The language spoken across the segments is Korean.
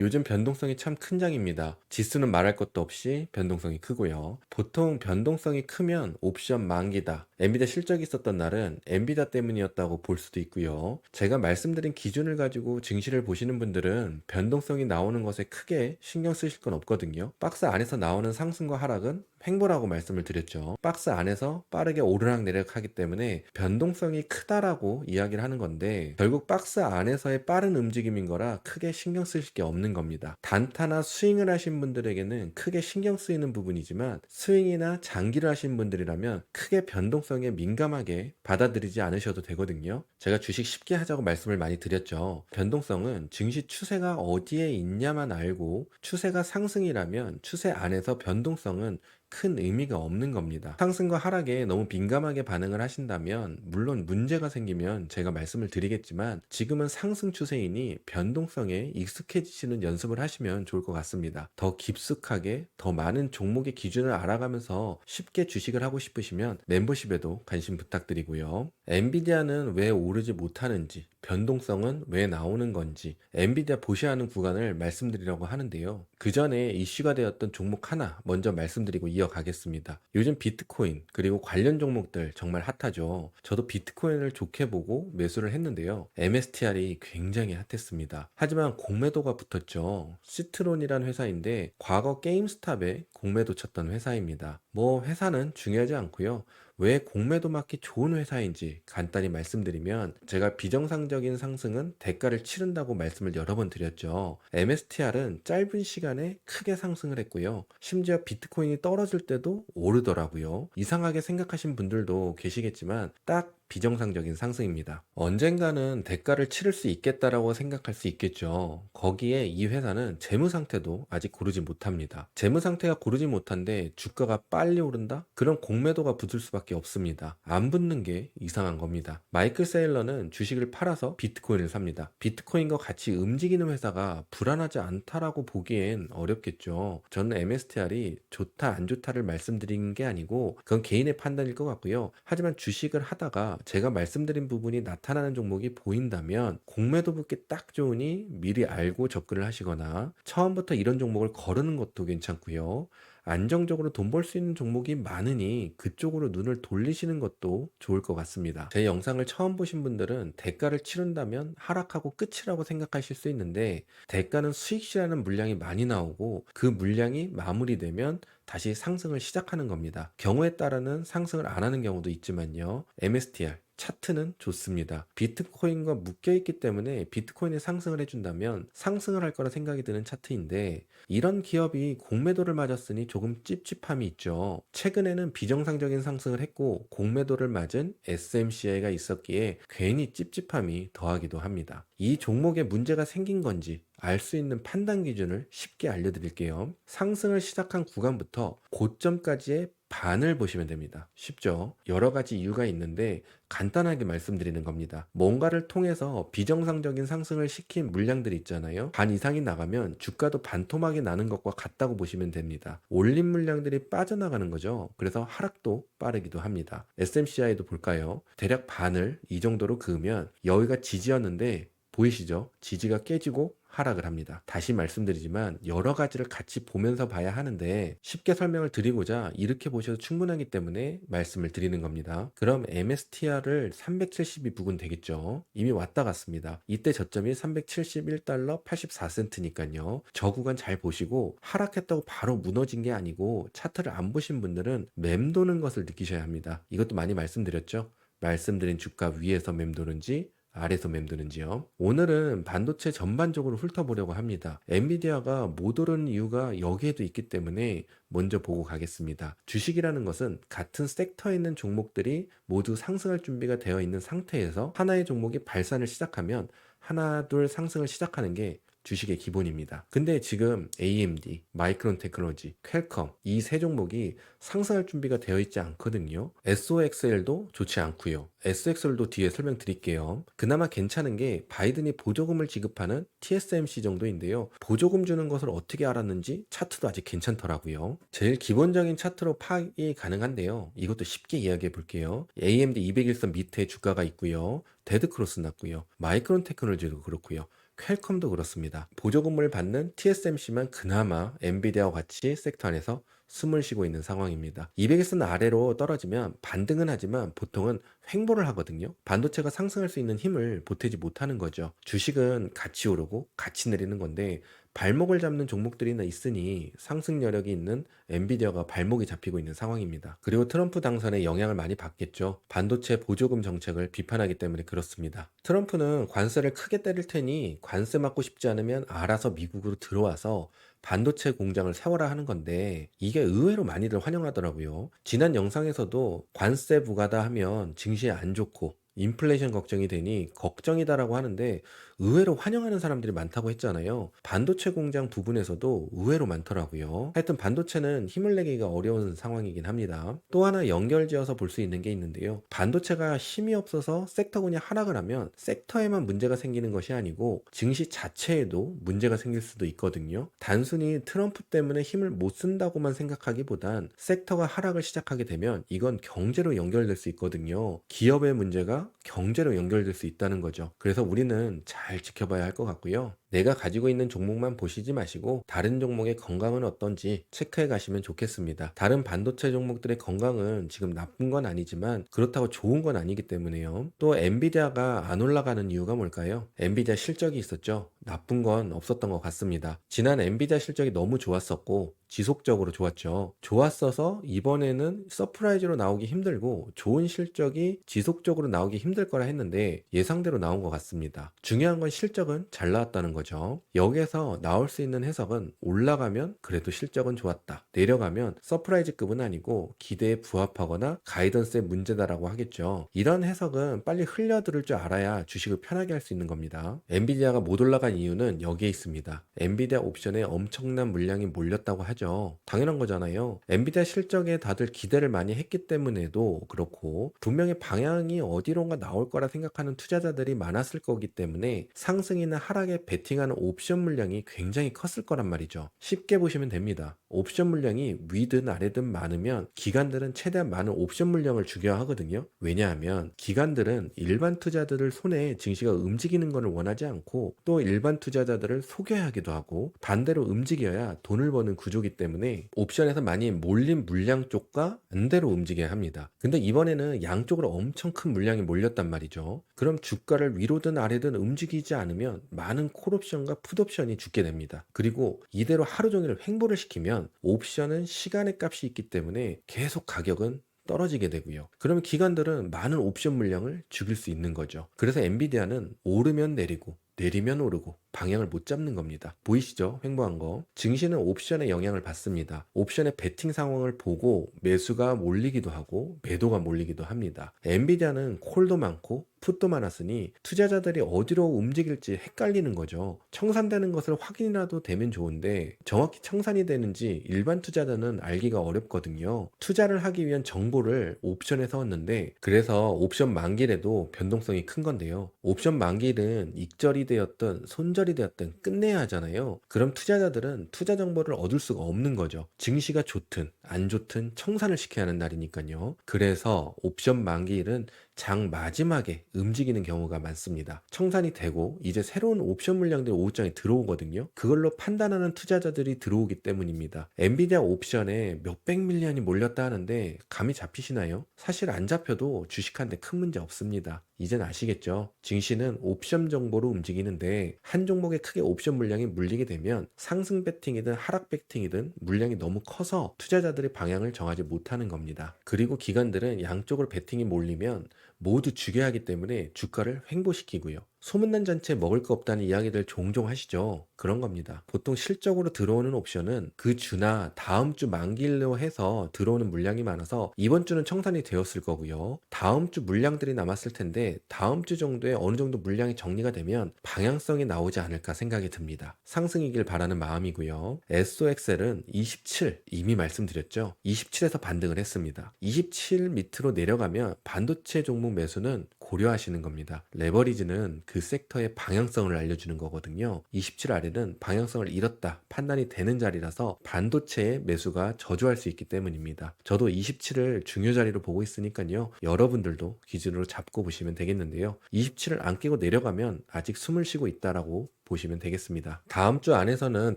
요즘 변동성이 참 큰 장입니다. 지수는 말할 것도 없이 변동성이 크고요. 보통 변동성이 크면 옵션 만기다, 엔비디아 실적이 있었던 날은 엔비디아 때문이었다고 볼 수도 있고요. 제가 말씀드린 기준을 가지고 증시를 보시는 분들은 변동성이 나오는 것에 크게 신경 쓰실 건 없거든요. 박스 안에서 나오는 상승과 하락은 횡보라고 말씀을 드렸죠. 박스 안에서 빠르게 오르락내리락 하기 때문에 변동성이 크다라고 이야기를 하는 건데, 결국 박스 안에서의 빠른 움직임인 거라 크게 신경 쓰실 게 없는 겁니다. 단타나 스윙을 하신 분들에게는 크게 신경 쓰이는 부분이지만, 스윙이나 장기를 하신 분들이라면 크게 변동성에 민감하게 받아들이지 않으셔도 되거든요. 제가 주식 쉽게 하자고 말씀을 많이 드렸죠. 변동성은 증시 추세가 어디에 있냐만 알고, 추세가 상승이라면 추세 안에서 변동성은 큰 의미가 없는 겁니다. 상승과 하락에 너무 민감하게 반응을 하신다면, 물론 문제가 생기면 제가 말씀을 드리겠지만, 지금은 상승 추세이니 변동성에 익숙해지시는 연습을 하시면 좋을 것 같습니다. 더 깊숙하게 더 많은 종목의 기준을 알아가면서 쉽게 주식을 하고 싶으시면 멤버십에도 관심 부탁드리고요. 엔비디아는 왜 오르지 못하는지, 변동성은 왜 나오는 건지 엔비디아 보셔야 하는 구간을 말씀드리려고 하는데요. 그 전에 이슈가 되었던 종목 하나 먼저 말씀드리고 이어가겠습니다. 요즘 비트코인 그리고 관련 종목들 정말 핫하죠. 저도 비트코인을 좋게 보고 매수를 했는데요. MSTR이 굉장히 핫했습니다. 하지만 공매도가 붙었죠. 시트론이란 회사인데 과거 게임스탑에 공매도 쳤던 회사입니다. 뭐 회사는 중요하지 않고요. 왜 공매도 맞기 좋은 회사인지 간단히 말씀드리면, 제가 비정상적인 상승은 대가를 치른다고 말씀을 여러 번 드렸죠. MSTR은 짧은 시간에 크게 상승을 했고요. 심지어 비트코인이 떨어질 때도 오르더라고요. 이상하게 생각하신 분들도 계시겠지만 딱 비정상적인 상승입니다. 언젠가는 대가를 치를 수 있겠다라고 생각할 수 있겠죠. 거기에 이 회사는 재무 상태도 아직 고르지 못합니다. 재무 상태가 고르지 못한데 주가가 빨리 오른다? 그런 공매도가 붙을 수밖에 없습니다. 안 붙는 게 이상한 겁니다. 마이클 세일러는 주식을 팔아서 비트코인을 삽니다. 비트코인과 같이 움직이는 회사가 불안하지 않다라고 보기엔 어렵겠죠. 저는 MSTR이 좋다 안 좋다를 말씀드린 게 아니고, 그건 개인의 판단일 것 같고요. 하지만 주식을 하다가 제가 말씀드린 부분이 나타나는 종목이 보인다면, 공매도 붙기 딱 좋으니 미리 알고 접근을 하시거나 처음부터 이런 종목을 거르는 것도 괜찮고요. 안정적으로 돈 벌 수 있는 종목이 많으니 그쪽으로 눈을 돌리시는 것도 좋을 것 같습니다. 제 영상을 처음 보신 분들은 대가를 치른다면 하락하고 끝이라고 생각하실 수 있는데, 대가는 수익시라는 물량이 많이 나오고 그 물량이 마무리되면 다시 상승을 시작하는 겁니다. 경우에 따라는 상승을 안 하는 경우도 있지만요. MSTR 차트는 좋습니다. 비트코인과 묶여있기 때문에 비트코인이 상승을 해준다면 상승을 할 거라 생각이 드는 차트인데, 이런 기업이 공매도를 맞았으니 조금 찝찝함이 있죠. 최근에는 비정상적인 상승을 했고 공매도를 맞은 SMCI가 있었기에 괜히 찝찝함이 더하기도 합니다. 이 종목에 문제가 생긴 건지 알 수 있는 판단 기준을 쉽게 알려드릴게요. 상승을 시작한 구간부터 고점까지의 반을 보시면 됩니다. 쉽죠? 여러 가지 이유가 있는데 간단하게 말씀드리는 겁니다. 뭔가를 통해서 비정상적인 상승을 시킨 물량들이 있잖아요. 반 이상이 나가면 주가도 반토막이 나는 것과 같다고 보시면 됩니다. 올린 물량들이 빠져나가는 거죠. 그래서 하락도 빠르기도 합니다. SMCI도 볼까요? 대략 반을 이 정도로 그으면 여기가 지지였는데 보이시죠? 지지가 깨지고 하락을 합니다. 다시 말씀드리지만 여러 가지를 같이 보면서 봐야 하는데, 쉽게 설명을 드리고자 이렇게 보셔도 충분하기 때문에 말씀을 드리는 겁니다. 그럼 MSTR을 370이 부근 되겠죠. 이미 왔다 갔습니다. 이때 저점이 371달러 84센트니까요. 저 구간 잘 보시고, 하락했다고 바로 무너진 게 아니고 차트를 안 보신 분들은 맴도는 것을 느끼셔야 합니다. 이것도 많이 말씀드렸죠. 말씀드린 주가 위에서 맴도는지 아래서 맴도는지요. 오늘은 반도체 전반적으로 훑어보려고 합니다. 엔비디아가 못 오르는 이유가 여기에도 있기 때문에 먼저 보고 가겠습니다. 주식이라는 것은 같은 섹터에 있는 종목들이 모두 상승할 준비가 되어 있는 상태에서 하나의 종목이 발산을 시작하면 하나 둘 상승을 시작하는 게 주식의 기본입니다. 근데 지금 AMD, 마이크론 테크놀로지, 퀄컴 이 세 종목이 상승할 준비가 되어 있지 않거든요. SOXL도 좋지 않고요. SXL도 뒤에 설명드릴게요. 그나마 괜찮은 게 바이든이 보조금을 지급하는 TSMC 정도인데요. 보조금 주는 것을 어떻게 알았는지 차트도 아직 괜찮더라고요. 제일 기본적인 차트로 파악이 가능한데요. 이것도 쉽게 이야기해 볼게요. AMD 200일선 밑에 주가가 있고요. 데드크로스 났고요. 마이크론 테크놀로지도 그렇고요. 퀄컴도 그렇습니다. 보조금을 받는 TSMC만 그나마 엔비디아와 같이 섹터 안에서 숨을 쉬고 있는 상황입니다. 200선 아래로 떨어지면 반등은 하지만 보통은 횡보를 하거든요. 반도체가 상승할 수 있는 힘을 보태지 못하는 거죠. 주식은 같이 오르고 같이 내리는 건데 발목을 잡는 종목들이나 있으니 상승 여력이 있는 엔비디아가 발목이 잡히고 있는 상황입니다. 그리고 트럼프 당선에 영향을 많이 받겠죠. 반도체 보조금 정책을 비판하기 때문에 그렇습니다. 트럼프는 관세를 크게 때릴 테니 관세 맞고 싶지 않으면 알아서 미국으로 들어와서 반도체 공장을 세워라 하는 건데 이게 의외로 많이들 환영하더라고요. 지난 영상에서도 관세 부과다 하면 증시에 안 좋고 인플레이션 걱정이 되니 걱정이다라고 하는데 의외로 환영하는 사람들이 많다고 했잖아요. 반도체 공장 부분에서도 의외로 많더라고요. 하여튼 반도체는 힘을 내기가 어려운 상황이긴 합니다. 또 하나 연결지어서 볼 수 있는 게 있는데요. 반도체가 힘이 없어서 섹터군이 하락을 하면 섹터에만 문제가 생기는 것이 아니고 증시 자체에도 문제가 생길 수도 있거든요. 단순히 트럼프 때문에 힘을 못 쓴다고만 생각하기보단 섹터가 하락을 시작하게 되면 이건 경제로 연결될 수 있거든요. 기업의 문제가 경제로 연결될 수 있다는 거죠. 그래서 우리는 잘 지켜봐야 할 것 같고요. 내가 가지고 있는 종목만 보시지 마시고 다른 종목의 건강은 어떤지 체크해 가시면 좋겠습니다. 다른 반도체 종목들의 건강은 지금 나쁜 건 아니지만 그렇다고 좋은 건 아니기 때문에요. 또 엔비디아가 안 올라가는 이유가 뭘까요? 엔비디아 실적이 있었죠. 나쁜 건 없었던 것 같습니다. 지난 엔비디아 실적이 너무 좋았었고 지속적으로 좋았죠. 좋았어서 이번에는 서프라이즈로 나오기 힘들고 좋은 실적이 지속적으로 나오기 힘들 거라 했는데 예상대로 나온 것 같습니다. 중요한 건 실적은 잘 나왔다는 거죠. 여기에서 나올 수 있는 해석은 올라가면 그래도 실적은 좋았다. 내려가면 서프라이즈급은 아니고 기대에 부합하거나 가이던스의 문제다라고 하겠죠. 이런 해석은 빨리 흘려들을 줄 알아야 주식을 편하게 할 수 있는 겁니다. 엔비디아가 못 올라간 이유는 여기에 있습니다. 엔비디아 옵션에 엄청난 물량이 몰렸다고 하죠. 당연한 거잖아요. 엔비디아 실적에 다들 기대를 많이 했기 때문에도 그렇고 분명히 방향이 어디론가 나올 거라 생각하는 투자자들이 많았을 거기 때문에 상승이나 하락에 베팅하는 옵션 물량이 굉장히 컸을 거란 말이죠. 쉽게 보시면 됩니다. 옵션 물량이 위든 아래든 많으면 기관들은 최대한 많은 옵션 물량을 죽여야 하거든요. 왜냐하면 기관들은 일반 투자들을 손에 증시가 움직이는 것을 원하지 않고 또 일반 투자자들을 속여야 하기도 하고 반대로 움직여야 돈을 버는 구조기 때문에 옵션에서 많이 몰린 물량 쪽과 반대로 움직여야 합니다. 근데 이번에는 양쪽으로 엄청 큰 물량이 몰렸단 말이죠. 그럼 주가를 위로든 아래든 움직이지 않으면 많은 콜옵션과 풋옵션이 죽게 됩니다. 그리고 이대로 하루 종일 횡보를 시키면 옵션은 시간의 값이 있기 때문에 계속 가격은 떨어지게 되고요. 그러면 기관들은 많은 옵션 물량을 죽일 수 있는 거죠. 그래서 엔비디아는 오르면 내리고 내리면 오르고 방향을 못 잡는 겁니다. 보이시죠? 횡보한 거. 증시는 옵션의 영향을 받습니다. 옵션의 베팅 상황을 보고 매수가 몰리기도 하고 매도가 몰리기도 합니다. 엔비디아는 콜도 많고 풋도 많았으니 투자자들이 어디로 움직일지 헷갈리는 거죠. 청산되는 것을 확인이라도 되면 좋은데 정확히 청산이 되는지 일반 투자자는 알기가 어렵거든요. 투자를 하기 위한 정보를 옵션에서 얻는데 그래서 옵션 만기래도 변동성이 큰 건데요. 옵션 만기는 익절이 되었든 손절이 되었든 끝내야 하잖아요. 그럼 투자자들은 투자 정보를 얻을 수가 없는 거죠. 증시가 좋든 안 좋든 청산을 시켜야 하는 날이니까요. 그래서 옵션 만기일은 장 마지막에 움직이는 경우가 많습니다. 청산이 되고 이제 새로운 옵션 물량들이 오후장에 들어오거든요. 그걸로 판단하는 투자자들이 들어오기 때문입니다. 엔비디아 옵션에 몇백 밀리언이 몰렸다 하는데 감이 잡히시나요? 사실 안 잡혀도 주식한데 큰 문제 없습니다. 이젠 아시겠죠? 증시는 옵션 정보로 움직이는데 한 종목에 크게 옵션 물량이 물리게 되면 상승 베팅이든 하락 베팅이든 물량이 너무 커서 투자자들이 방향을 정하지 못하는 겁니다. 그리고 기관들은 양쪽으로 베팅이 몰리면 모두 죽여야 하기 때문에 주가를 횡보시키고요. 소문난 잔치에 먹을 거 없다는 이야기들 종종 하시죠. 그런 겁니다. 보통 실적으로 들어오는 옵션은 그 주나 다음 주 만기일로 해서 들어오는 물량이 많아서 이번 주는 청산이 되었을 거고요. 다음 주 물량들이 남았을 텐데 다음 주 정도에 어느 정도 물량이 정리가 되면 방향성이 나오지 않을까 생각이 듭니다. 상승이길 바라는 마음이고요. SOXL은 27 이미 말씀드렸죠. 27에서 반등을 했습니다. 27 밑으로 내려가면 반도체 종목 매수는 고려하시는 겁니다. 레버리지는 그 섹터의 방향성을 알려주는 거거든요. 27 아래는 방향성을 잃었다 판단이 되는 자리라서 반도체의 매수가 저조할 수 있기 때문입니다. 저도 27을 중요 자리로 보고 있으니까요. 여러분들도 기준으로 잡고 보시면 되겠는데요. 27을 안 깨고 내려가면 아직 숨을 쉬고 있다라고 보시면 되겠습니다. 다음 주 안에서는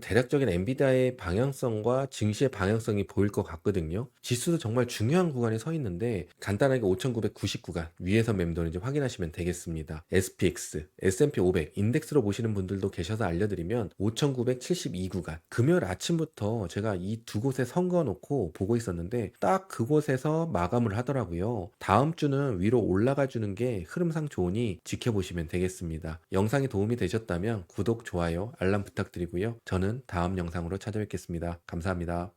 대략적인 엔비디아의 방향성과 증시의 방향성이 보일 것 같거든요. 지수도 정말 중요한 구간에 서 있는데 간단하게 5,990 구간 위에서 맴도는지 확인하시면 되겠습니다. SPX, S&P 500 인덱스로 보시는 분들도 계셔서 알려드리면 5,972 구간, 금요일 아침부터 제가 이 두 곳에 선거 놓고 보고 있었는데 딱 그곳에서 마감을 하더라고요. 다음 주는 위로 올라가 주는 게 흐름상 좋으니 지켜보시면 되겠습니다. 영상이 도움이 되셨다면 구독, 좋아요, 알람 부탁드리고요. 저는 다음 영상으로 찾아뵙겠습니다. 감사합니다.